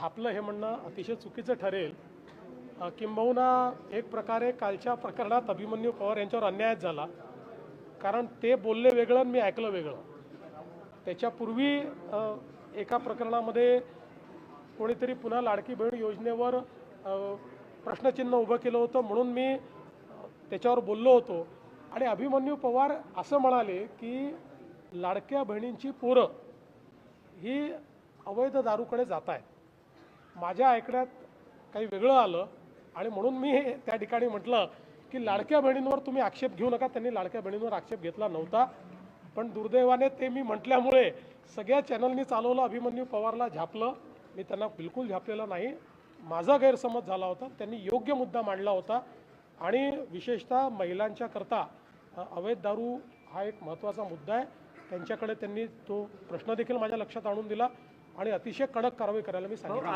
झापलं हे म्हणणं अतिशय चुकीचं ठरेल। किंबहुना एक प्रकारे कालच्या प्रकरणात अभिमन्यू पवार यांच्यावर अन्याय झाला, कारण ते बोलले वेगळं आणि मी ऐकलं वेगळं। त्याच्यापूर्वी एका प्रकरणामध्ये कोणीतरी पुन्हा लाडकी बहीण योजनेवर प्रश्नचिन्ह उभं केलं होतं, म्हणून मी त्याच्यावर बोललो होतो। आणि अभिमन्यू पवार असं म्हणाले की लाडक्या बहिणींची पोरं ही अवैध दारूकडे जात आहेत। माझ्या ऐकण्यात काही वेगळं आलं आणि म्हणून मी त्या ठिकाणी म्हटलं की लाडक्या बहिणींवर तुम्ही आक्षेप घेऊ नका। त्यांनी लाडक्या बहिणींवर आक्षेप घेतला नव्हता, पण दुर्दैवाने ते मी म्हटल्यामुळे सगळ्या चॅनलनी चालवलं, अभिमन्यू पवारला झापलं। मी त्यांना बिलकुल झापलेलं नाही, माझा गैरसमज झाला होता। त्यांनी योग्य मुद्दा मांडला होता आणि विशेषतः महिलांच्या करता अवैध दारू हा एक महत्त्वाचा मुद्दा आहे। त्यांच्याकडे त्यांनी तो प्रश्न देखील माझ्या लक्षात आणून दिला आणि अतिशय कडक कारवाई करायला मी सांगितलं।